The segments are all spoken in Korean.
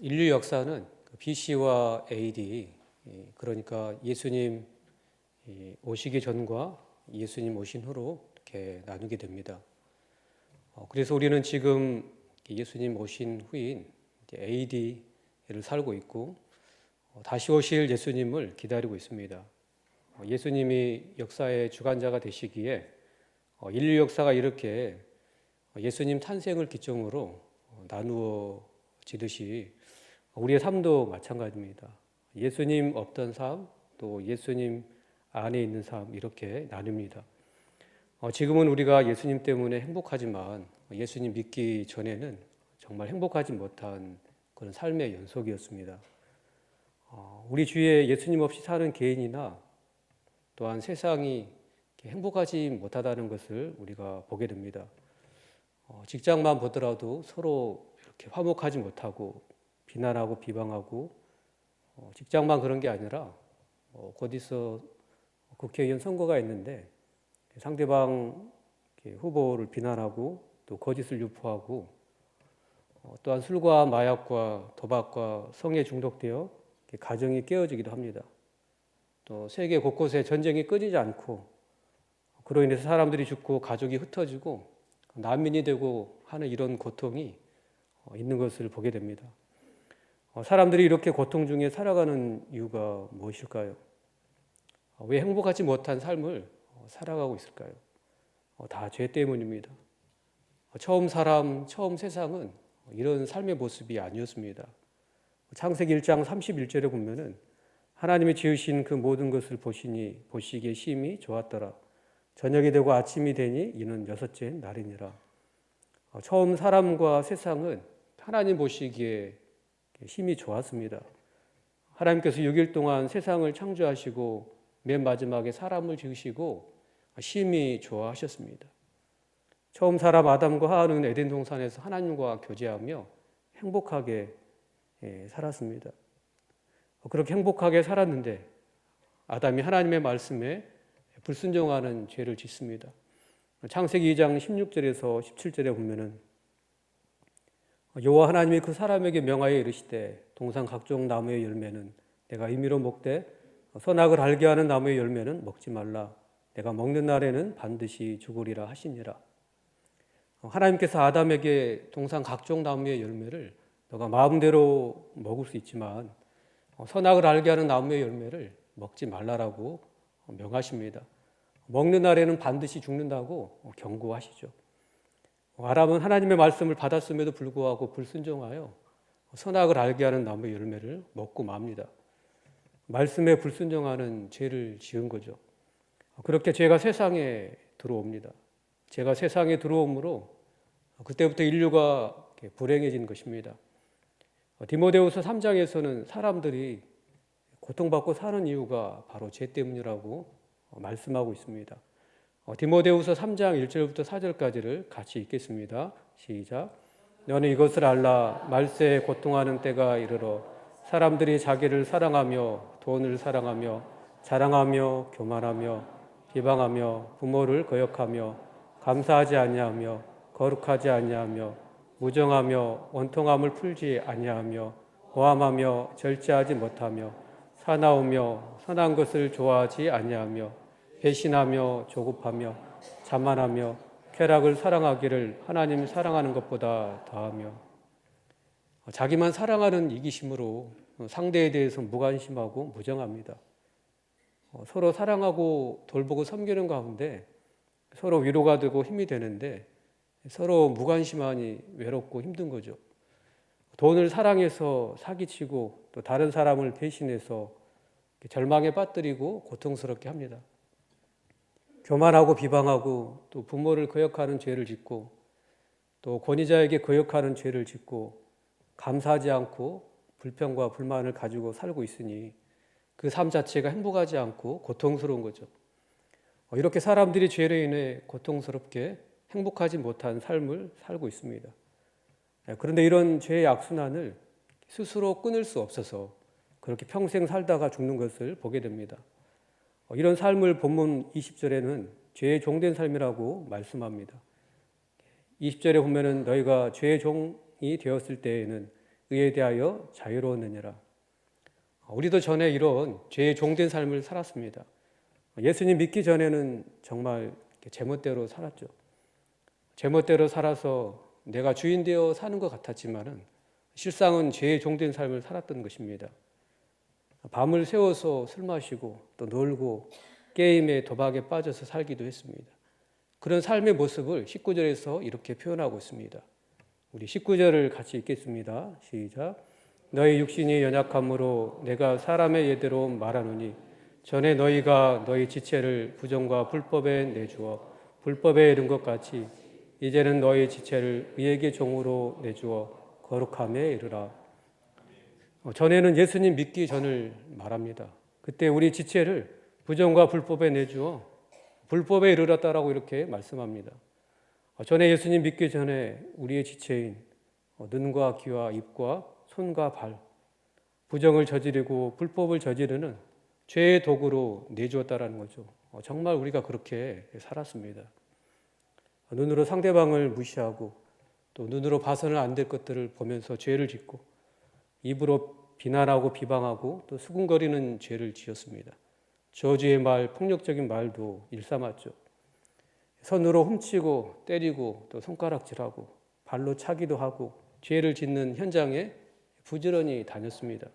인류 역사는 BC와 AD, 그러니까 예수님 오시기 전과 예수님 오신 후로 이렇게 나누게 됩니다. 그래서 우리는 지금 예수님 오신 후인 AD를 살고 있고 다시 오실 예수님을 기다리고 있습니다. 예수님이 역사의 주관자가 되시기에 인류 역사가 이렇게 예수님 탄생을 기점으로 나누어지듯이 우리의 삶도 마찬가지입니다. 예수님 없던 삶, 또 예수님 안에 있는 삶 이렇게 나뉩니다. 지금은 우리가 예수님 때문에 행복하지만 예수님 믿기 전에는 정말 행복하지 못한 그런 삶의 연속이었습니다. 우리 주위에 예수님 없이 사는 개인이나 또한 세상이 행복하지 못하다는 것을 우리가 보게 됩니다. 직장만 보더라도 서로 이렇게 화목하지 못하고 비난하고 비방하고 직장만 그런 게 아니라 어디서 국회의원 선거가 있는데 상대방 후보를 비난하고 또 거짓을 유포하고 또한 술과 마약과 도박과 성에 중독되어 가정이 깨어지기도 합니다. 또 세계 곳곳에 전쟁이 끊이지 않고 그로 인해서 사람들이 죽고 가족이 흩어지고 난민이 되고 하는 이런 고통이 있는 것을 보게 됩니다. 사람들이 이렇게 고통 중에 살아가는 이유가 무엇일까요? 왜 행복하지 못한 삶을 살아가고 있을까요? 다 죄 때문입니다. 처음 사람, 처음 세상은 이런 삶의 모습이 아니었습니다. 창세기 1장 31절에 보면은 하나님이 지으신 그 모든 것을 보시니 보시기에 심히 좋았더라. 저녁이 되고 아침이 되니 이는 여섯째 날이니라. 처음 사람과 세상은 하나님 보시기에 힘이 좋았습니다. 하나님께서 6일 동안 세상을 창조하시고 맨 마지막에 사람을 지으시고 심히 좋아하셨습니다. 처음 사람 아담과 하와는 에덴 동산에서 하나님과 교제하며 행복하게 살았습니다. 그렇게 행복하게 살았는데 아담이 하나님의 말씀에 불순종하는 죄를 짓습니다. 창세기 2장 16절에서 17절에 보면은 여호와 하나님이 그 사람에게 명하여 이르시되 동산 각종 나무의 열매는 내가 임의로 먹되 선악을 알게 하는 나무의 열매는 먹지 말라. 내가 먹는 날에는 반드시 죽으리라 하시니라. 하나님께서 아담에게 동산 각종 나무의 열매를 너가 마음대로 먹을 수 있지만 선악을 알게 하는 나무의 열매를 먹지 말라라고 명하십니다. 먹는 날에는 반드시 죽는다고 경고하시죠. 아담은 하나님의 말씀을 받았음에도 불구하고 불순종하여 선악을 알게 하는 나무의 열매를 먹고 맙니다. 말씀에 불순종하는 죄를 지은 거죠. 그렇게 죄가 세상에 들어옵니다. 죄가 세상에 들어오므로 그때부터 인류가 불행해진 것입니다. 디모데후서 3장에서는 사람들이 고통받고 사는 이유가 바로 죄 때문이라고 말씀하고 있습니다. 디모데후서 3장 1절부터 4절까지를 같이 읽겠습니다. 시작. 너는 이것을 알라. 말세에 고통하는 때가 이르러 사람들이 자기를 사랑하며 돈을 사랑하며 자랑하며 교만하며 비방하며 부모를 거역하며 감사하지 아니하며 거룩하지 아니하며 무정하며 원통함을 풀지 아니하며 고함하며 절제하지 못하며 사나우며 선한 것을 좋아하지 아니하며 배신하며 조급하며 자만하며 쾌락을 사랑하기를 하나님 사랑하는 것보다 더하며 자기만 사랑하는 이기심으로 상대에 대해서 무관심하고 무정합니다. 서로 사랑하고 돌보고 섬기는 가운데 서로 위로가 되고 힘이 되는데 서로 무관심하니 외롭고 힘든 거죠. 돈을 사랑해서 사기치고 또 다른 사람을 배신해서 절망에 빠뜨리고 고통스럽게 합니다. 교만하고 비방하고 또 부모를 거역하는 죄를 짓고 또 권위자에게 거역하는 죄를 짓고 감사하지 않고 불평과 불만을 가지고 살고 있으니 그 삶 자체가 행복하지 않고 고통스러운 거죠. 이렇게 사람들이 죄로 인해 고통스럽게 행복하지 못한 삶을 살고 있습니다. 그런데 이런 죄의 악순환을 스스로 끊을 수 없어서 그렇게 평생 살다가 죽는 것을 보게 됩니다. 이런 삶을 본문 20절에는 죄의 종된 삶이라고 말씀합니다. 20절에 보면은 너희가 죄의 종이 되었을 때에는 의에 대하여 자유로웠느니라. 우리도 전에 이런 죄의 종된 삶을 살았습니다. 예수님 믿기 전에는 정말 제멋대로 살았죠. 제멋대로 살아서 내가 주인 되어 사는 것 같았지만은 실상은 죄의 종된 삶을 살았던 것입니다. 밤을 새워서 술 마시고 또 놀고 게임에 도박에 빠져서 살기도 했습니다. 그런 삶의 모습을 19절에서 이렇게 표현하고 있습니다. 우리 19절을 같이 읽겠습니다. 시작. 너희 육신이 연약함으로 내가 사람의 예대로 말하노니 전에 너희가 너희 지체를 부정과 불법에 내주어 불법에 이른 것 같이 이제는 너희 지체를 의에게 종으로 내주어 거룩함에 이르라. 전에는 예수님 믿기 전을 말합니다. 그때 우리 지체를 부정과 불법에 내주어 불법에 이르렀다라고 이렇게 말씀합니다. 전에 예수님 믿기 전에 우리의 지체인 눈과 귀와 입과 손과 발, 부정을 저지르고 불법을 저지르는 죄의 도구로 내주었다라는 거죠. 정말 우리가 그렇게 살았습니다. 눈으로 상대방을 무시하고 또 눈으로 봐서는 안 될 것들을 보면서 죄를 짓고 입으로 비난하고 비방하고 또 수군거리는 죄를 지었습니다. 저주의 말, 폭력적인 말도 일삼았죠. 손으로 훔치고 때리고 또 손가락질하고 발로 차기도 하고 죄를 짓는 현장에 부지런히 다녔습니다.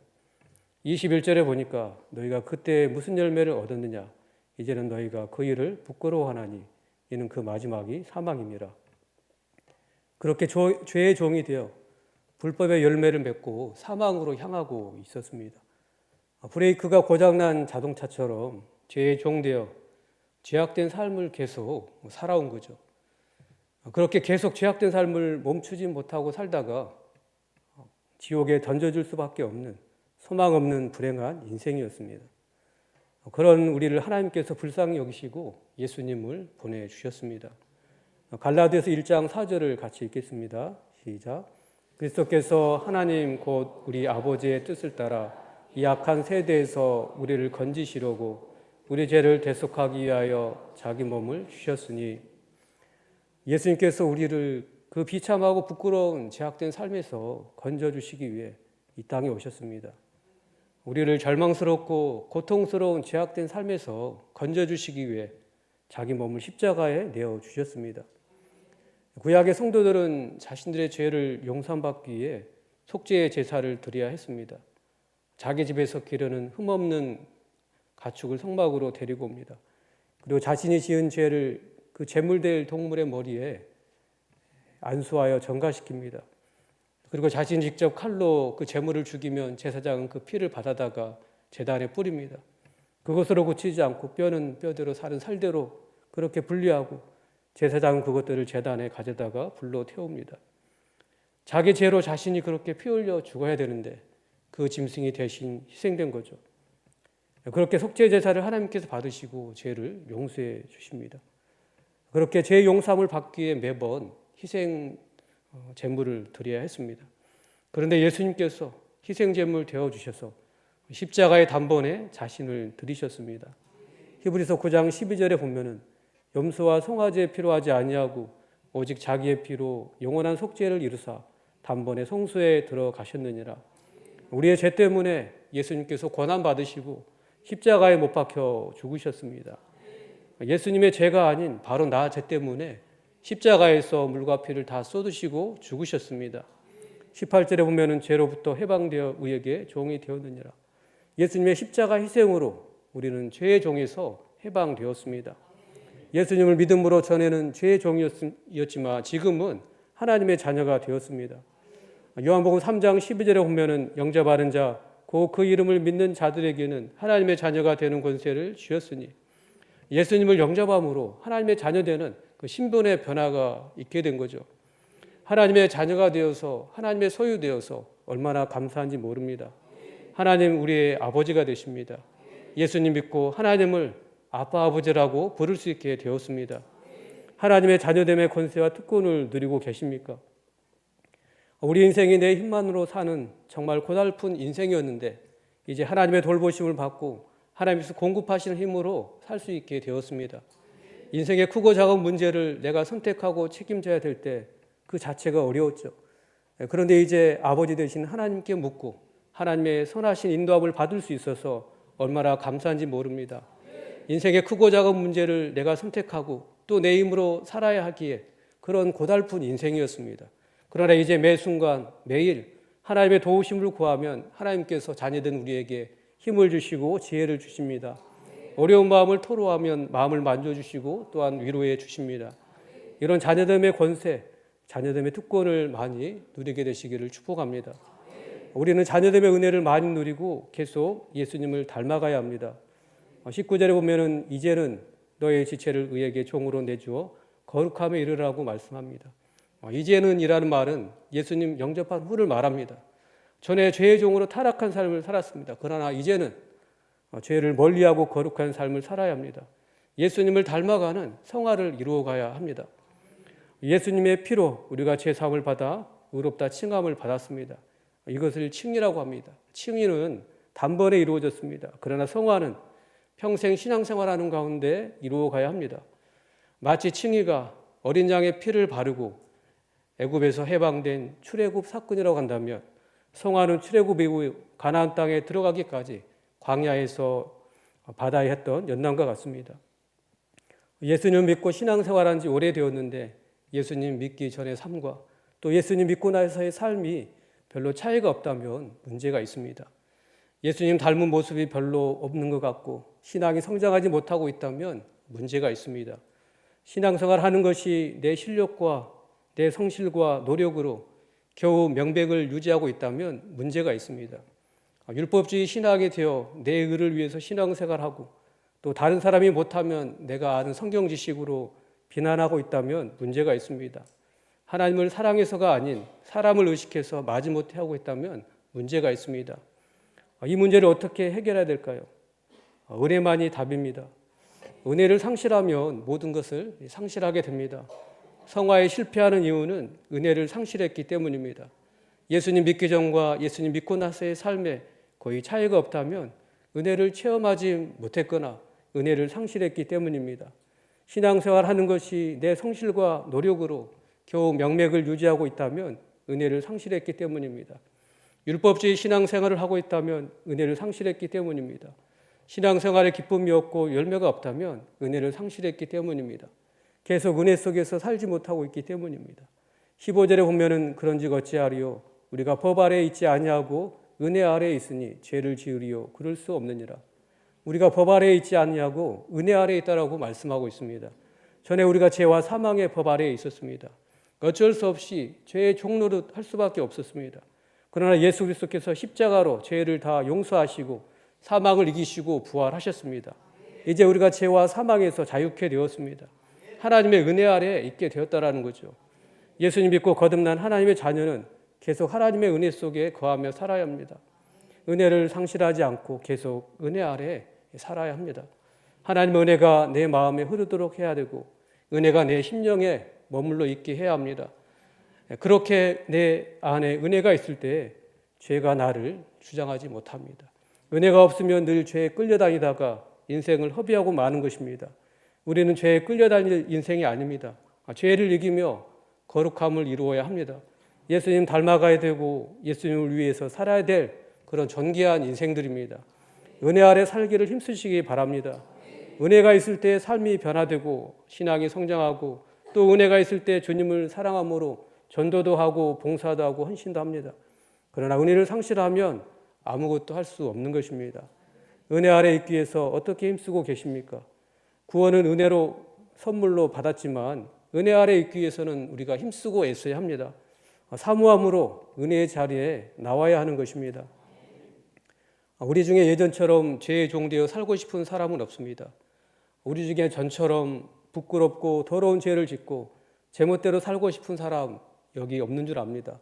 21절에 보니까 너희가 그때 무슨 열매를 얻었느냐 이제는 너희가 그 일을 부끄러워하나니 이는 그 마지막이 사망입니다. 그렇게 죄의 종이 되어 불법의 열매를 맺고 사망으로 향하고 있었습니다. 브레이크가 고장난 자동차처럼 죄의 종 되어 죄악된 삶을 계속 살아온 거죠. 그렇게 계속 죄악된 삶을 멈추지 못하고 살다가 지옥에 던져줄 수밖에 없는 소망 없는 불행한 인생이었습니다. 그런 우리를 하나님께서 불쌍히 여기시고 예수님을 보내주셨습니다. 갈라디아서 1장 4절을 같이 읽겠습니다. 시작. 그리스도께서 하나님 곧 우리 아버지의 뜻을 따라 이 악한 세대에서 우리를 건지시려고 우리 죄를 대속하기 위하여 자기 몸을 주셨으니 예수님께서 우리를 그 비참하고 부끄러운 죄악된 삶에서 건져주시기 위해 이 땅에 오셨습니다. 우리를 절망스럽고 고통스러운 죄악된 삶에서 건져주시기 위해 자기 몸을 십자가에 내어주셨습니다. 구약의 성도들은 자신들의 죄를 용서받기 위해 속죄의 제사를 드려야 했습니다. 자기 집에서 기르는 흠없는 가축을 성막으로 데리고 옵니다. 그리고 자신이 지은 죄를 그 제물될 동물의 머리에 안수하여 전가시킵니다. 그리고 자신이 직접 칼로 그 제물을 죽이면 제사장은 그 피를 받아다가 제단에 뿌립니다. 그것으로 그치지 않고 뼈는 뼈대로 살은 살대로 그렇게 분리하고 제사장은 그것들을 제단에 가져다가 불로 태웁니다. 자기 죄로 자신이 그렇게 피 흘려 죽어야 되는데 그 짐승이 대신 희생된 거죠. 그렇게 속죄 제사를 하나님께서 받으시고 죄를 용서해 주십니다. 그렇게 죄 용서함을 받기 위해 매번 희생 제물을 드려야 했습니다. 그런데 예수님께서 희생 제물 되어 주셔서 십자가의 단번에 자신을 드리셨습니다. 히브리서 9장 12절에 보면은 염소와 송아지에 필요하지 아니하고 오직 자기의 피로 영원한 속죄를 이루사 단번에 성소에 들어가셨느니라. 우리의 죄 때문에 예수님께서 고난 받으시고 십자가에 못 박혀 죽으셨습니다. 예수님의 죄가 아닌 바로 나 죄 때문에 십자가에서 물과 피를 다 쏟으시고 죽으셨습니다. 18절에 보면은 죄로부터 해방되어 의에게 종이 되었느니라. 예수님의 십자가 희생으로 우리는 죄의 종에서 해방되었습니다. 예수님을 믿음으로 전에는 죄의 종이었지만 지금은 하나님의 자녀가 되었습니다. 요한복음 3장 12절에 보면은 영접하는 자, 곧 그 이름을 믿는 자들에게는 하나님의 자녀가 되는 권세를 주셨으니 예수님을 영접함으로 하나님의 자녀되는 그 신분의 변화가 있게 된 거죠. 하나님의 자녀가 되어서 하나님의 소유되어서 얼마나 감사한지 모릅니다. 하나님 우리의 아버지가 되십니다. 예수님 믿고 하나님을 아빠 아버지라고 부를 수 있게 되었습니다. 하나님의 자녀됨의 권세와 특권을 누리고 계십니까? 우리 인생이 내 힘만으로 사는 정말 고달픈 인생이었는데 이제 하나님의 돌보심을 받고 하나님께서 공급하시는 힘으로 살 수 있게 되었습니다. 인생의 크고 작은 문제를 내가 선택하고 책임져야 될 때 그 자체가 어려웠죠. 그런데 이제 아버지 되신 하나님께 묻고 하나님의 선하신 인도함을 받을 수 있어서 얼마나 감사한지 모릅니다. 인생의 크고 작은 문제를 내가 선택하고 또 내 힘으로 살아야 하기에 그런 고달픈 인생이었습니다. 그러나 이제 매 순간 매일 하나님의 도우심을 구하면 하나님께서 자녀된 우리에게 힘을 주시고 지혜를 주십니다. 어려운 마음을 토로하면 마음을 만져주시고 또한 위로해 주십니다. 이런 자녀됨의 권세, 자녀됨의 특권을 많이 누리게 되시기를 축복합니다. 우리는 자녀됨의 은혜를 많이 누리고 계속 예수님을 닮아가야 합니다. 19절에 보면은 이제는 너의 지체를 의에게 종으로 내주어 거룩함에 이르라고 말씀합니다. 이제는 이라는 말은 예수님 영접한 후를 말합니다. 전에 죄의 종으로 타락한 삶을 살았습니다. 그러나 이제는 죄를 멀리하고 거룩한 삶을 살아야 합니다. 예수님을 닮아가는 성화를 이루어가야 합니다. 예수님의 피로 우리가 죄사함을 받아 의롭다 칭함을 받았습니다. 이것을 칭의라고 합니다. 칭의는 단번에 이루어졌습니다. 그러나 성화는 평생 신앙생활하는 가운데 이루어가야 합니다. 마치 칭의가 어린 양의 피를 바르고 애굽에서 해방된 출애굽 사건이라고 한다면 성화는 출애굽 이후 가나안 땅에 들어가기까지 광야에서 바다에 했던 연단과 같습니다. 예수님 믿고 신앙생활한 지 오래되었는데 예수님 믿기 전의 삶과 또 예수님 믿고 나서의 삶이 별로 차이가 없다면 문제가 있습니다. 예수님 닮은 모습이 별로 없는 것 같고 신앙이 성장하지 못하고 있다면 문제가 있습니다. 신앙생활 하는 것이 내 실력과 내 성실과 노력으로 겨우 명백을 유지하고 있다면 문제가 있습니다. 율법주의 신학이 되어 내 의를 위해서 신앙생활하고 또 다른 사람이 못하면 내가 아는 성경 지식으로 비난하고 있다면 문제가 있습니다. 하나님을 사랑해서가 아닌 사람을 의식해서 마지못해 하고 있다면 문제가 있습니다. 이 문제를 어떻게 해결해야 될까요? 은혜만이 답입니다. 은혜를 상실하면 모든 것을 상실하게 됩니다. 성화에 실패하는 이유는 은혜를 상실했기 때문입니다. 예수님 믿기 전과 예수님 믿고 나서의 삶에 거의 차이가 없다면 은혜를 체험하지 못했거나 은혜를 상실했기 때문입니다. 신앙생활하는 것이 내 성실과 노력으로 겨우 명맥을 유지하고 있다면 은혜를 상실했기 때문입니다. 율법주의 신앙생활을 하고 있다면 은혜를 상실했기 때문입니다. 신앙생활에 기쁨이 없고 열매가 없다면 은혜를 상실했기 때문입니다. 계속 은혜 속에서 살지 못하고 있기 때문입니다. 15절에 보면은 그런즉 어찌하리요 우리가 법 아래에 있지 아니하고 은혜 아래에 있으니 죄를 지으리요 그럴 수 없느니라. 우리가 법 아래에 있지 아니하고 은혜 아래에 있다라고 말씀하고 있습니다. 전에 우리가 죄와 사망의 법 아래에 있었습니다. 어쩔 수 없이 죄의 종노릇 할 수밖에 없었습니다. 그러나 예수 그리스도께서 십자가로 죄를 다 용서하시고 사망을 이기시고 부활하셨습니다. 이제 우리가 죄와 사망에서 자유케 되었습니다. 하나님의 은혜 아래에 있게 되었다라는 거죠. 예수님 믿고 거듭난 하나님의 자녀는 계속 하나님의 은혜 속에 거하며 살아야 합니다. 은혜를 상실하지 않고 계속 은혜 아래에 살아야 합니다. 하나님의 은혜가 내 마음에 흐르도록 해야 되고 은혜가 내 심령에 머물러 있게 해야 합니다. 그렇게 내 안에 은혜가 있을 때 죄가 나를 주장하지 못합니다. 은혜가 없으면 늘 죄에 끌려다니다가 인생을 허비하고 마는 것입니다. 우리는 죄에 끌려다닐 인생이 아닙니다. 죄를 이기며 거룩함을 이루어야 합니다. 예수님 닮아가야 되고 예수님을 위해서 살아야 될 그런 존귀한 인생들입니다. 은혜 아래 살기를 힘쓰시기 바랍니다. 은혜가 있을 때 삶이 변화되고 신앙이 성장하고 또 은혜가 있을 때 주님을 사랑함으로 전도도 하고 봉사도 하고 헌신도 합니다. 그러나 은혜를 상실하면 아무것도 할 수 없는 것입니다. 은혜 아래 있기 위해서 어떻게 힘쓰고 계십니까? 구원은 은혜로 선물로 받았지만 은혜 아래 있기 위해서는 우리가 힘쓰고 애써야 합니다. 사모함으로 은혜의 자리에 나와야 하는 것입니다. 우리 중에 예전처럼 죄의 종되어 살고 싶은 사람은 없습니다. 우리 중에 전처럼 부끄럽고 더러운 죄를 짓고 제멋대로 살고 싶은 사람 여기 없는 줄 압니다.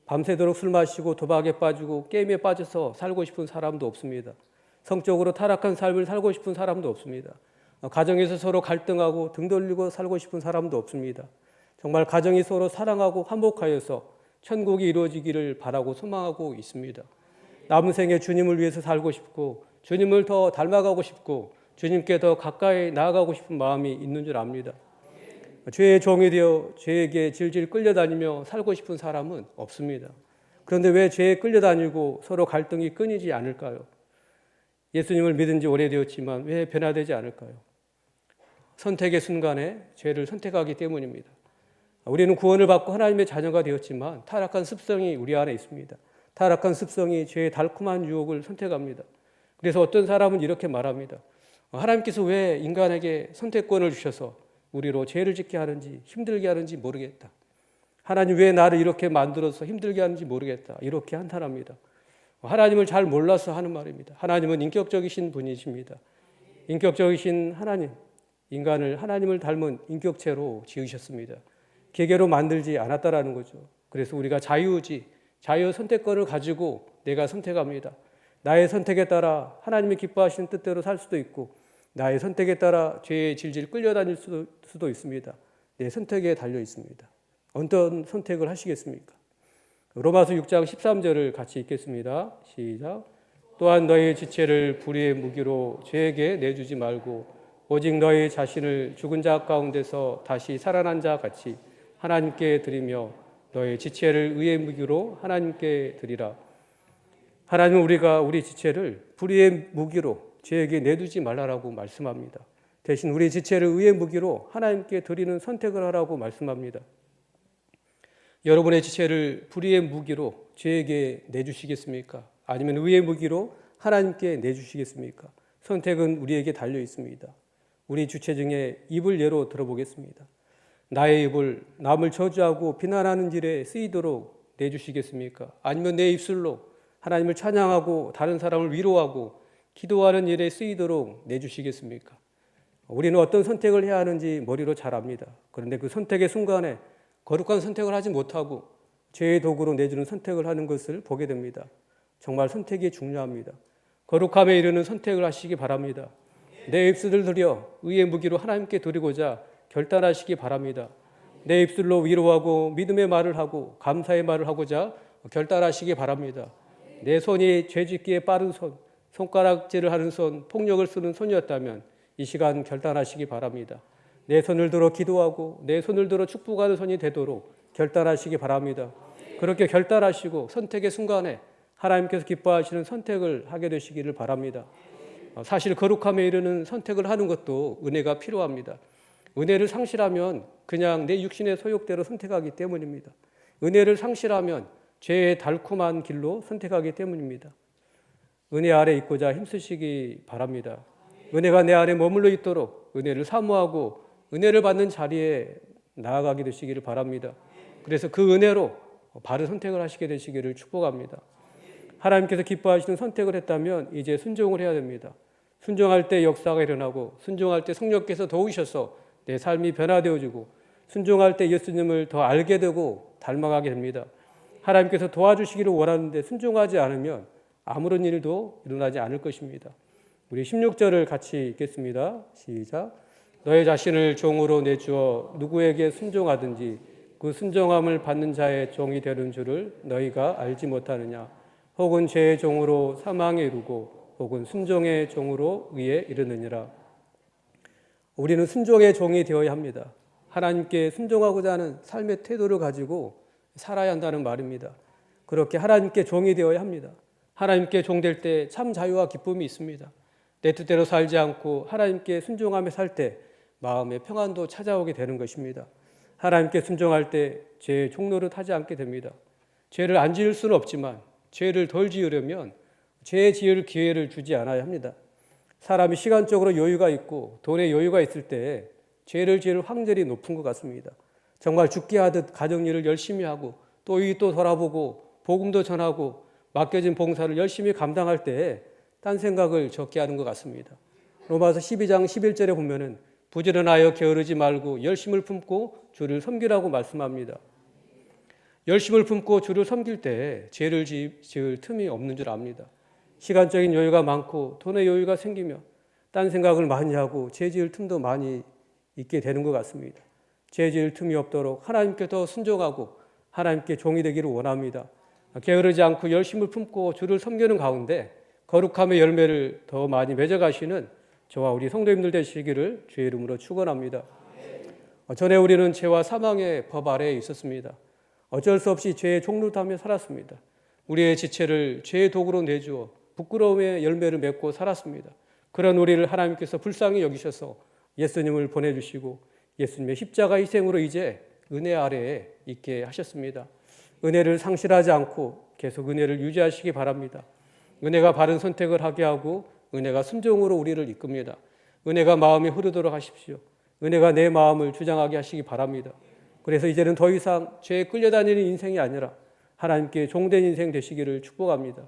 밤새도록 술 마시고 도박에 빠지고 게임에 빠져서 살고 싶은 사람도 없습니다. 성적으로 타락한 삶을 살고 싶은 사람도 없습니다. 가정에서 서로 갈등하고 등 돌리고 살고 싶은 사람도 없습니다. 정말 가정이 서로 사랑하고 화목하여서 천국이 이루어지기를 바라고 소망하고 있습니다. 남은 생에 주님을 위해서 살고 싶고 주님을 더 닮아가고 싶고 주님께 더 가까이 나아가고 싶은 마음이 있는 줄 압니다. 죄의 종이 되어 죄에게 질질 끌려다니며 살고 싶은 사람은 없습니다. 그런데 왜 죄에 끌려다니고 서로 갈등이 끊이지 않을까요? 예수님을 믿은 지 오래되었지만 왜 변화되지 않을까요? 선택의 순간에 죄를 선택하기 때문입니다. 우리는 구원을 받고 하나님의 자녀가 되었지만 타락한 습성이 우리 안에 있습니다. 타락한 습성이 죄의 달콤한 유혹을 선택합니다. 그래서 어떤 사람은 이렇게 말합니다. 하나님께서 왜 인간에게 선택권을 주셔서 우리로 죄를 짓게 하는지 힘들게 하는지 모르겠다. 하나님 왜 나를 이렇게 만들어서 힘들게 하는지 모르겠다. 이렇게 한탄합니다. 하나님을 잘 몰라서 하는 말입니다. 하나님은 인격적이신 분이십니다. 인격적이신 하나님, 인간을 하나님을 닮은 인격체로 지으셨습니다. 계계로 만들지 않았다라는 거죠. 그래서 우리가 자유 선택권을 가지고 내가 선택합니다. 나의 선택에 따라 하나님이 기뻐하시는 뜻대로 살 수도 있고 나의 선택에 따라 죄에 질질 끌려다닐 수도 있습니다. 내 선택에 달려 있습니다. 어떤 선택을 하시겠습니까? 로마서 6장 13절을 같이 읽겠습니다. 시작. 또한 너희 지체를 불의의 무기로 죄에게 내주지 말고 오직 너희 자신을 죽은 자 가운데서 다시 살아난 자 같이 하나님께 드리며 너희 지체를 의의 무기로 하나님께 드리라. 하나님은 우리가 우리 지체를 불의의 무기로 죄에게 내두지 말라라고 말씀합니다. 대신 우리 지체를 의의 무기로 하나님께 드리는 선택을 하라고 말씀합니다. 여러분의 지체를 불의의 무기로 죄에게 내주시겠습니까? 아니면 의의 무기로 하나님께 내주시겠습니까? 선택은 우리에게 달려 있습니다. 우리 주체 중에 입을 예로 들어보겠습니다. 나의 입을 남을 저주하고 비난하는 일에 쓰이도록 내주시겠습니까? 아니면 내 입술로 하나님을 찬양하고 다른 사람을 위로하고 기도하는 일에 쓰이도록 내주시겠습니까? 우리는 어떤 선택을 해야 하는지 머리로 잘 압니다. 그런데 그 선택의 순간에 거룩한 선택을 하지 못하고 죄의 도구로 내주는 선택을 하는 것을 보게 됩니다. 정말 선택이 중요합니다. 거룩함에 이르는 선택을 하시기 바랍니다. 내 입술을 들여 의의 무기로 하나님께 드리고자 결단하시기 바랍니다. 내 입술로 위로하고 믿음의 말을 하고 감사의 말을 하고자 결단하시기 바랍니다. 내 손이 죄짓기에 빠른 손, 손가락질을 하는 손, 폭력을 쓰는 손이었다면 이 시간 결단하시기 바랍니다. 내 손을 들어 기도하고 내 손을 들어 축복하는 손이 되도록 결단하시기 바랍니다. 그렇게 결단하시고 선택의 순간에 하나님께서 기뻐하시는 선택을 하게 되시기를 바랍니다. 사실 거룩함에 이르는 선택을 하는 것도 은혜가 필요합니다. 은혜를 상실하면 그냥 내 육신의 소욕대로 선택하기 때문입니다. 은혜를 상실하면 죄의 달콤한 길로 선택하기 때문입니다. 은혜 아래 있고자 힘쓰시기 바랍니다. 은혜가 내 안에 머물러 있도록 은혜를 사모하고 은혜를 받는 자리에 나아가게 되시기를 바랍니다. 그래서 그 은혜로 바른 선택을 하시게 되시기를 축복합니다. 하나님께서 기뻐하시는 선택을 했다면 이제 순종을 해야 됩니다. 순종할 때 역사가 일어나고 순종할 때 성령께서 도우셔서 내 삶이 변화되어지고 순종할 때 예수님을 더 알게 되고 닮아가게 됩니다. 하나님께서 도와주시기를 원하는데 순종하지 않으면 아무런 일도 일어나지 않을 것입니다. 우리 16절을 같이 읽겠습니다. 시작. 너의 자신을 종으로 내주어 누구에게 순종하든지 그 순종함을 받는 자의 종이 되는 줄을 너희가 알지 못하느냐. 혹은 죄의 종으로 사망에 이르고 혹은 순종의 종으로 의에 이르느니라. 우리는 순종의 종이 되어야 합니다. 하나님께 순종하고자 하는 삶의 태도를 가지고 살아야 한다는 말입니다. 그렇게 하나님께 종이 되어야 합니다. 하나님께 종될 때 참 자유와 기쁨이 있습니다. 내 뜻대로 살지 않고 하나님께 순종하며 살 때 마음의 평안도 찾아오게 되는 것입니다. 하나님께 순종할 때 죄의 종노릇 하지 않게 됩니다. 죄를 안 지을 수는 없지만 죄를 덜 지으려면 죄 지을 기회를 주지 않아야 합니다. 사람이 시간적으로 여유가 있고 돈에 여유가 있을 때 죄를 지을 확률이 높은 것 같습니다. 정말 죽게 하듯 가정일을 열심히 하고 또 돌아보고 복음도 전하고 맡겨진 봉사를 열심히 감당할 때 딴 생각을 적게 하는 것 같습니다. 로마서 12장 11절에 보면은 부지런하여 게으르지 말고 열심을 품고 주를 섬기라고 말씀합니다. 열심을 품고 주를 섬길 때 죄를 지을 틈이 없는 줄 압니다. 시간적인 여유가 많고 돈의 여유가 생기면 딴 생각을 많이 하고 죄 지을 틈도 많이 있게 되는 것 같습니다. 죄 지을 틈이 없도록 하나님께 더 순종하고 하나님께 종이 되기를 원합니다. 게으르지 않고 열심을 품고 주를 섬기는 가운데 거룩함의 열매를 더 많이 맺어가시는 저와 우리 성도님들 되시기를 주의 이름으로 축원합니다. 전에 우리는 죄와 사망의 법 아래에 있었습니다. 어쩔 수 없이 죄의 종로를 타며 살았습니다. 우리의 지체를 죄의 도구로 내주어 부끄러움의 열매를 맺고 살았습니다. 그런 우리를 하나님께서 불쌍히 여기셔서 예수님을 보내주시고 예수님의 십자가 희생으로 이제 은혜 아래에 있게 하셨습니다. 은혜를 상실하지 않고 계속 은혜를 유지하시기 바랍니다. 은혜가 바른 선택을 하게 하고 은혜가 순종으로 우리를 이끕니다. 은혜가 마음에 흐르도록 하십시오. 은혜가 내 마음을 주장하게 하시기 바랍니다. 그래서 이제는 더 이상 죄에 끌려다니는 인생이 아니라 하나님께 종된 인생 되시기를 축복합니다.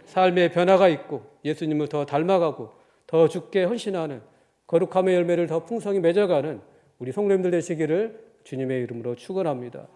삶의 변화가 있고 예수님을 더 닮아가고 더 죽게 헌신하는 거룩함의 열매를 더 풍성히 맺어가는 우리 성도님들 되시기를 주님의 이름으로 축원합니다.